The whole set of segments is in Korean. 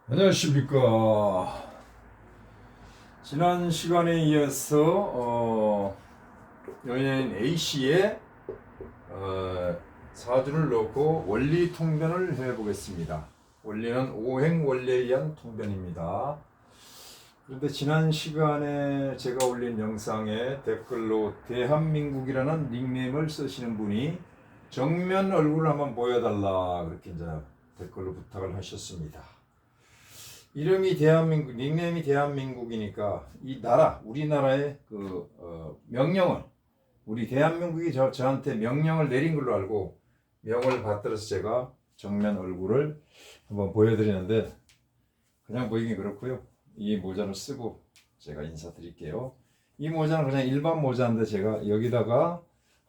안녕하십니까. 지난 시간에 이어서 연예인 A씨의 사주를 놓고 원리 통변을 해보겠습니다. 원리는 오행원리에 의한 통변입니다. 그런데 지난 시간에 제가 올린 영상에 댓글로 대한민국이라는 닉네임을 쓰시는 분이 정면 얼굴을 한번 보여달라 그렇게 이제 댓글로 부탁을 하셨습니다. 이름이 대한민국, 닉네임이 대한민국이니까 이 나라, 우리나라의 명령을, 우리 대한민국이 저한테 명령을 내린 걸로 알고 명을 받들어서 제가 정면 얼굴을 한번 보여드리는데 그냥 보이긴 그렇고요. 이 모자를 쓰고 제가 인사드릴게요. 이 모자는 그냥 일반 모자인데 제가 여기다가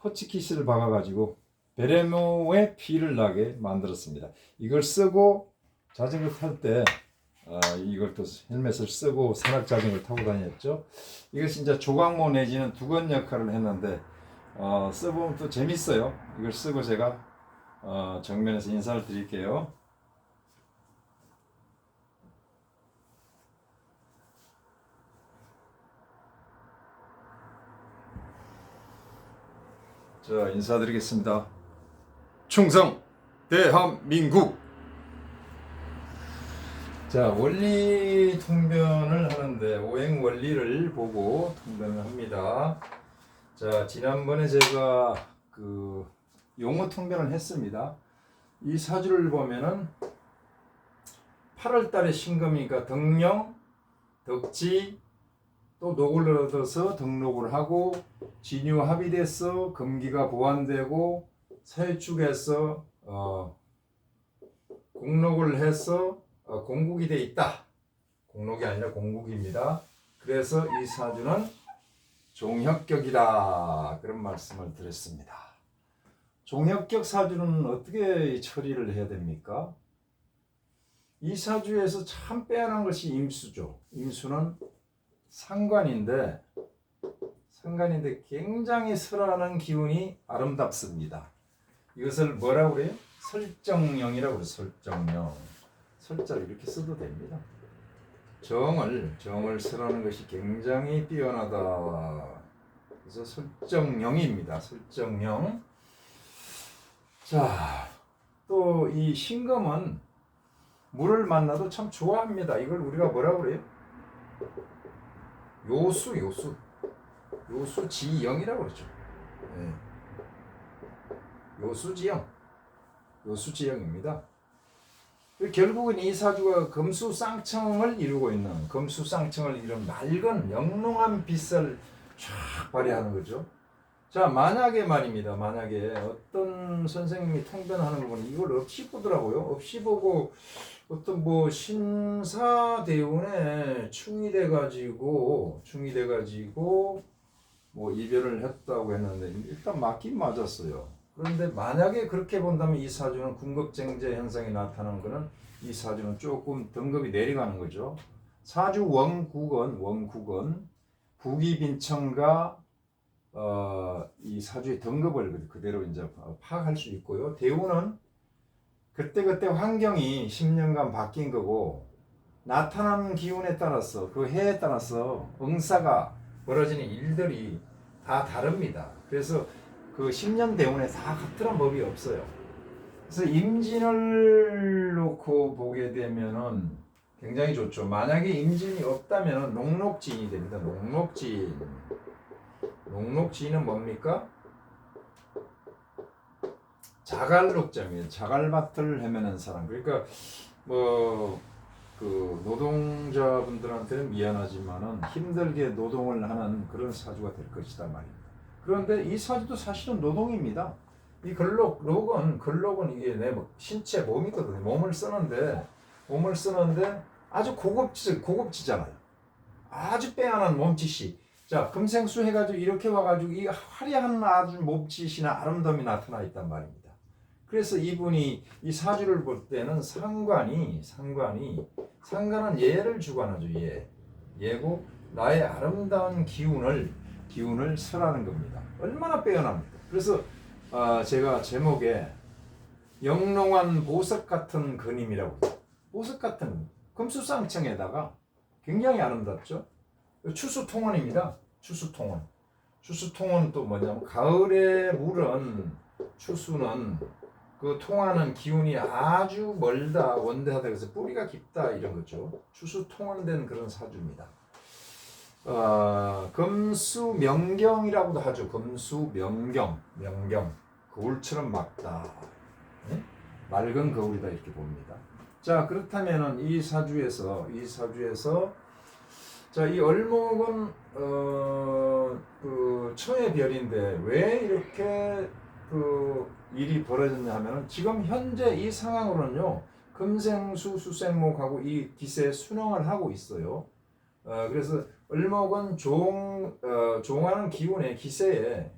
호치키스를 박아가지고 베레모의 피를 나게 만들었습니다. 이걸 쓰고 자전거 탈때 이걸 또 헬멧을 쓰고 산악 자전거를 타고 다녔죠. 이거 진짜 조각모 내지는 두건 역할을 했는데 써보면 또 재밌어요. 이걸 쓰고 제가 정면에서 인사를 드릴게요. 자, 인사드리겠습니다. 충성 대한민국. 자, 원리 통변을 하는데 오행 원리를 보고 통변을 합니다. 자, 지난번에 제가 용어 통변을 했습니다. 이 사주를 보면은 8월 달에 신금이니까 덕령, 덕지, 또 녹을 얻어서 덕록을 하고 진유합이 돼서 금기가 보완되고 서해축에서 공록을 해서 공국이 돼 있다. 공록이 아니라 공국입니다. 그래서 이 사주는 종혁격이다. 그런 말씀을 드렸습니다. 종혁격 사주는 어떻게 처리를 해야 됩니까? 이 사주에서 참 빼어난 것이 임수죠. 임수는 상관인데 굉장히 설하는 기운이 아름답습니다. 이것을 뭐라고 그래요? 설정령이라고 그래요. 설정령. 설자를 이렇게 써도 됩니다. 정을 설하는 것이 굉장히 뛰어나다. 그래서 설정령입니다. 설정령. 자, 또 이 신금은 물을 만나도 참 좋아합니다. 이걸 우리가 뭐라고 그래요? 요수지영이라고 그러죠. 네. 요수지영입니다. 결국은 이 사주가 금수쌍청을 이루고 있는, 금수쌍청을 이룬 맑은 영롱한 빛을 쫙 발휘하는 거죠. 자, 만약에 말입니다. 만약에 어떤 선생님이 통변하는 거 보면 이걸 없이 보더라고요. 없이 보고 어떤 신사대운에 충이 돼가지고 이별을 했다고 했는데 일단 맞긴 맞았어요. 그런데 만약에 그렇게 본다면 이 사주는 군급쟁제 현상이 나타나는 것은 이 사주는 조금 등급이 내려가는 거죠. 사주 원국은 부기빈천과 이 사주의 등급을 그대로 이제 파악할 수 있고요. 대우는 그때 환경이 10년간 바뀐 거고 나타나는 기운에 따라서 그 해에 따라서 응사가 벌어지는 일들이 다 다릅니다. 그래서 그 10년 대운에 다 같은 법이 없어요. 그래서 임진을 놓고 보게 되면은 굉장히 좋죠. 만약에 임진이 없다면 녹록지인이 됩니다. 녹록지인은 뭡니까? 자갈록자입니다. 자갈밭을 헤매는 사람. 그러니까 노동자분들한테는 미안하지만은 힘들게 노동을 하는 그런 사주가 될 것이다 말입니다. 그런데 이 사주도 사실은 노동입니다. 이 근록은 이게 내 신체 몸이거든요. 몸을 쓰는데 아주 고급지잖아요. 아주 빼어난 몸짓이. 자, 금생수 해가지고 이렇게 와가지고 이 화려한 아주 몸짓이나 아름다움이 나타나 있단 말입니다. 그래서 이분이 이 사주를 볼 때는 상관은 예를 주관하죠. 예고 나의 아름다운 기운을 설하는 겁니다. 얼마나 빼어납니까? 그래서 제가 제목에 영롱한 보석 같은 근임이라고. 보석 같은 금수쌍청에다가 굉장히 아름답죠. 추수통원입니다. 추수통원. 추수통원 또 뭐냐면 가을의 물은 추수는 그 통하는 기운이 아주 멀다 원대하다 그래서 뿌리가 깊다 이런 거죠. 추수통원된 그런 사주입니다. 금수명경이라고도 하죠. 금수명경, 명경, 거울처럼 맑다, 네? 맑은 거울이다 이렇게 봅니다. 자 그렇다면은 이 사주에서 자 이 을목은 그 처의 별인데 왜 이렇게 그 일이 벌어졌냐 하면은 지금 현재 이 상황으로는요 금생수 수생목하고 이 기세에 순응을 하고 있어요. 그래서 을목은 종하는 기운의 기세에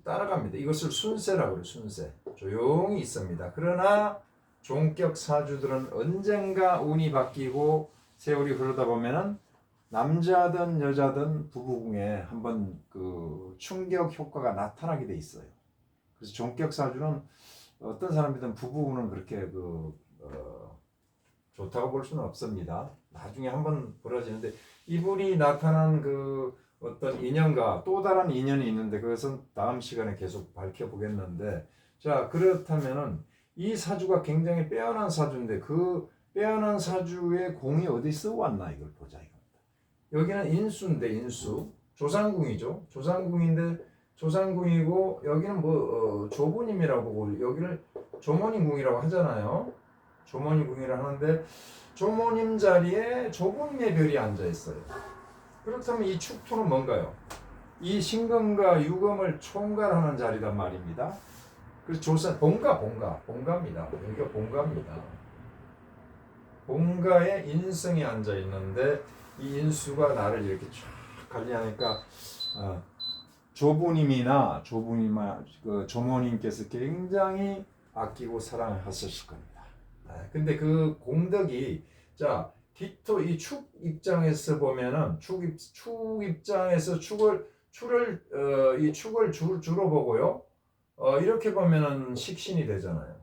따라갑니다. 이것을 순세라고 그래요. 순세. 조용히 있습니다. 그러나 종격 사주들은 언젠가 운이 바뀌고 세월이 흐르다 보면은 남자든 여자든 부부궁에 한번 그 충격 효과가 나타나게 돼 있어요. 그래서 종격 사주는 어떤 사람이든 부부궁은 그렇게 좋다고 볼 수는 없습니다. 나중에 한번 벌어지는데 이분이 나타난 그 어떤 인연과 또 다른 인연이 있는데 그것은 다음 시간에 계속 밝혀보겠는데 자 그렇다면은 이 사주가 굉장히 빼어난 사주인데 그 빼어난 사주의 공이 어디서 왔나 이걸 보자 이겁니다. 여기는 인수인데 인수 조상궁이죠. 조상궁인데 조상궁이고 여기는 조부님이라고 보고 여기를 조모님궁이라고 하잖아요. 조모님궁이라 하는데 조모님 자리에 조부님의 별이 앉아 있어요. 그렇다면 이 축토는 뭔가요? 이 신금과 유금을 총괄하는 자리란 말입니다. 그래서 본가입니다. 여기가 본가입니다. 본가에 인성이 앉아 있는데 이 인수가 나를 이렇게 쫙 관리하니까 조부님이나 그 조모님께서 굉장히 아끼고 사랑하셨을 겁니다. 근데 그 공덕이 자 디토 이 축 입장에서 보면은 축 입장에서 이 축을 주로 보고요. 이렇게 보면은 식신이 되잖아요.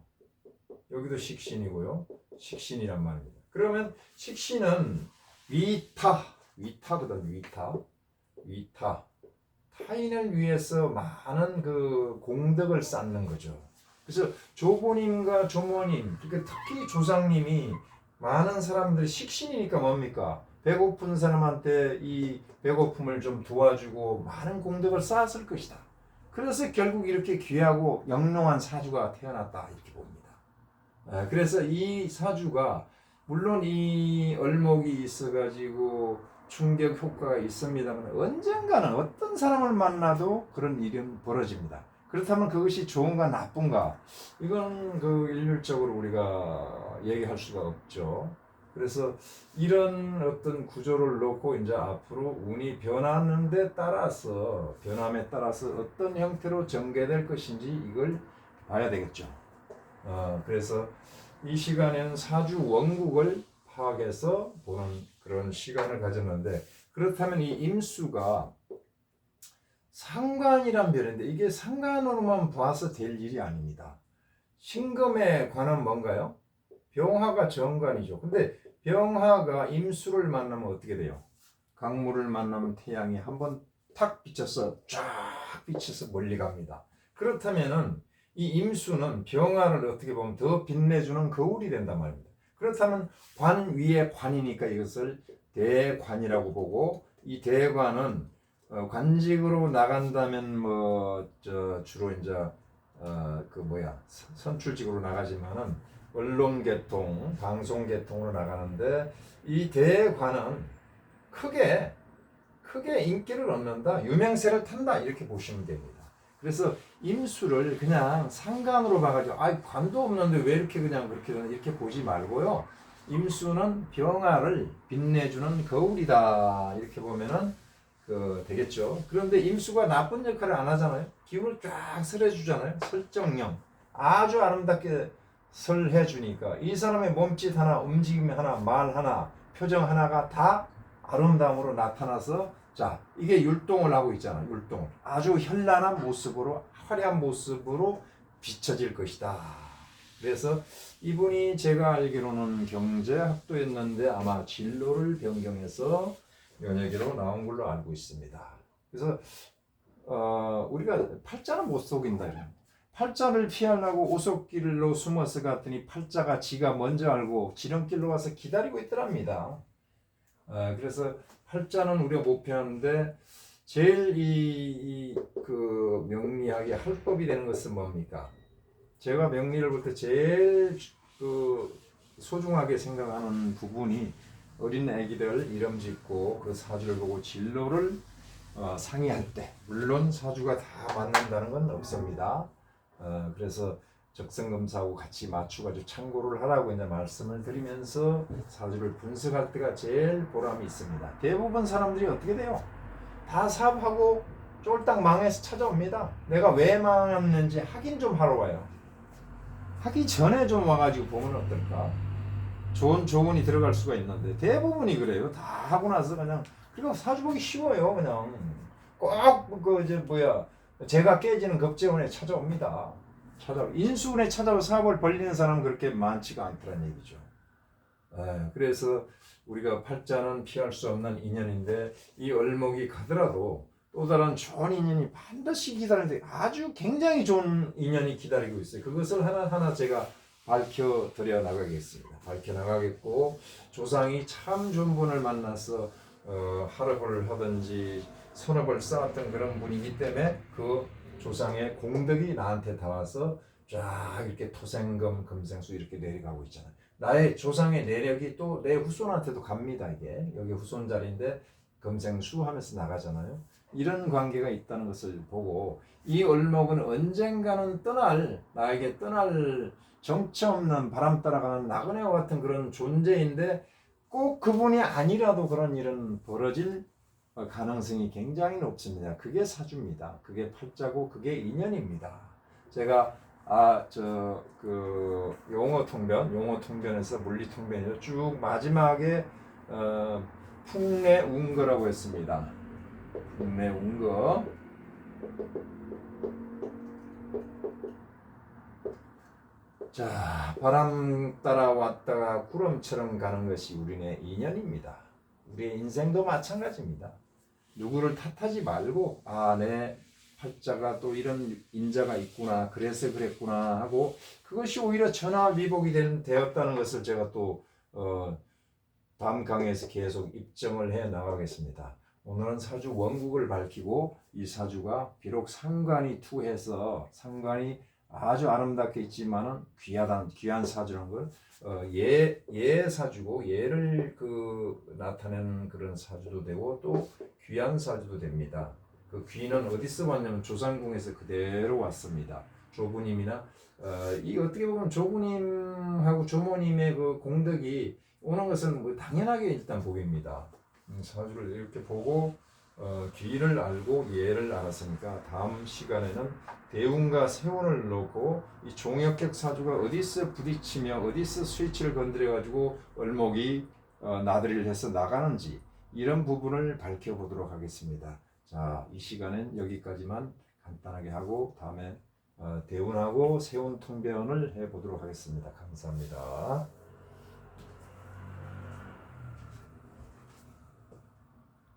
여기도 식신이고요. 식신이란 말입니다. 그러면 식신은 위타거든. 위타. 타인을 위해서 많은 그 공덕을 쌓는 거죠. 그래서 조부님과 조모님, 그러니까 특히 조상님이 많은 사람들이 식신이니까 뭡니까? 배고픈 사람한테 이 배고픔을 좀 도와주고 많은 공덕을 쌓았을 것이다. 그래서 결국 이렇게 귀하고 영롱한 사주가 태어났다 이렇게 봅니다. 그래서 이 사주가 물론 이 을목이 있어가지고 충격 효과가 있습니다만 언젠가는 어떤 사람을 만나도 그런 일이 벌어집니다. 그렇다면 그것이 좋은가 나쁜가 이건 그 일률적으로 우리가 얘기할 수가 없죠. 그래서 이런 어떤 구조를 놓고 이제 앞으로 운이 변함에 따라서 어떤 형태로 전개될 것인지 이걸 봐야 되겠죠. 그래서 이 시간에는 사주 원국을 파악해서 보는 그런 시간을 가졌는데 그렇다면 이 임수가 상관이란 별인데 이게 상관으로만 봐서 될 일이 아닙니다. 신금에 관한 뭔가요? 병화가 정관이죠. 근데 병화가 임수를 만나면 어떻게 돼요? 강물을 만나면 태양이 한번 탁 비쳐서 쫙 비쳐서 멀리 갑니다. 그렇다면은 이 임수는 병화를 어떻게 보면 더 빛내주는 거울이 된단 말입니다. 그렇다면 관 위에 관이니까 이것을 대관이라고 보고 이 대관은 관직으로 나간다면 주로 이제 선출직으로 나가지만은 언론계통, 방송계통으로 나가는데 이 대관은 크게 인기를 얻는다, 유명세를 탄다 이렇게 보시면 됩니다. 그래서 임수를 그냥 상관으로 봐가지고 관도 없는데 왜 이렇게 그냥 그렇게 이렇게 보지 말고요. 임수는 병화를 빛내주는 거울이다 이렇게 보면은 되겠죠. 그런데 임수가 나쁜 역할을 안 하잖아요. 기운을 쫙 설해주잖아요. 설정령 아주 아름답게 설해주니까 이 사람의 몸짓 하나, 움직임 하나, 말 하나, 표정 하나가 다 아름다움으로 나타나서 자 이게 율동을 하고 있잖아. 율동 아주 현란한 모습으로 화려한 모습으로 비춰질 것이다. 그래서 이분이 제가 알기로는 경제학도였는데 아마 진로를 변경해서 연예계로 나온 걸로 알고 있습니다. 그래서 우리가 팔자는 못 속인다 이런. 팔자를 피하려고 오솔길로 숨어서 갔더니 팔자가 지가 먼저 알고 지름길로 와서 기다리고 있더랍니다. 그래서 팔자는 우리가 못 피하는데 제일 그 명리학의 할법이 되는 것은 뭡니까? 제가 명리를 볼 때 제일 그 소중하게 생각하는 부분이 어린 아기들 이름 짓고 그 사주를 보고 진로를 상의할 때, 물론 사주가 다 맞는다는 건 없습니다. 그래서 적성검사하고 같이 맞춰가지고 참고를 하라고 이제 말씀을 드리면서 사주를 분석할 때가 제일 보람이 있습니다. 대부분 사람들이 어떻게 돼요? 다 사업하고 쫄딱 망해서 찾아옵니다. 내가 왜 망했는지 확인 좀 하러 와요. 하기 전에 좀 와가지고 보면 어떨까? 좋은 조언이 들어갈 수가 있는데 대부분이 그래요. 다 하고 나서 그냥 그리고 사주 보기 쉬워요. 그냥 꼭 그 이제 뭐야 제가 깨지는 급제운에 찾아옵니다. 인수운에 찾아와 사업을 벌리는 사람은 그렇게 많지가 않더란 얘기죠. 그래서 우리가 팔자는 피할 수 없는 인연인데 이 을목이 가더라도 또 다른 좋은 인연이 반드시 기다리는데 아주 굉장히 좋은 인연이 기다리고 있어요. 그것을 하나하나 제가 밝혀드려 나가겠습니다. 밝혀 나가겠고 조상이 참 좋은 분을 만나서 할업을 하든지 선업을 쌓았던 그런 분이기 때문에 그 조상의 공덕이 나한테 닿아서 쫙 이렇게 토생금 금생수 이렇게 내려가고 있잖아요. 나의 조상의 내력이 또 내 후손한테도 갑니다. 이게 여기 후손 자리인데 금생수 하면서 나가잖아요. 이런 관계가 있다는 것을 보고 이 을목은 언젠가는 나에게 떠날 정처 없는 바람 따라가는 나그네와 같은 그런 존재인데 꼭 그분이 아니라도 그런 일은 벌어질 가능성이 굉장히 높습니다. 그게 사주입니다. 그게 팔자고 그게 인연입니다. 제가 용어 통변에서 물리 통변에서 쭉 마지막에 풍래운거라고 했습니다. 풍래운거. 자, 바람 따라 왔다가 구름처럼 가는 것이 우리의 인연입니다. 우리의 인생도 마찬가지입니다. 누구를 탓하지 말고 내 팔자가 또 이런 인자가 있구나 그래서 그랬구나 하고 그것이 오히려 전화위복이 되었다는 것을 제가 또 다음 강의에서 계속 입증을 해 나가겠습니다. 오늘은 사주 원국을 밝히고 이 사주가 비록 상관이 투해서 상관이 아주 아름답게 있지만은 귀한 사주라는 걸 예 사주고 예를 나타내는 그런 사주도 되고 또 귀한 사주도 됩니다. 그 귀는 어디서 왔냐면 조상궁에서 그대로 왔습니다. 조부님이나 이 어떻게 보면 조부님하고 조모님의 그 공덕이 오는 것은 뭐 당연하게 일단 보입니다. 사주를 이렇게 보고 귀를 알고 예를 알았으니까 다음 시간에는 대운과 세운을 놓고 이 종역격 사주가 어디서 부딪히며 어디서 스위치를 건드려 가지고 을목이 나들이를 해서 나가는지 이런 부분을 밝혀보도록 하겠습니다. 자, 이 시간은 여기까지만 간단하게 하고 다음에 대운하고 세운 통변을 해보도록 하겠습니다. 감사합니다.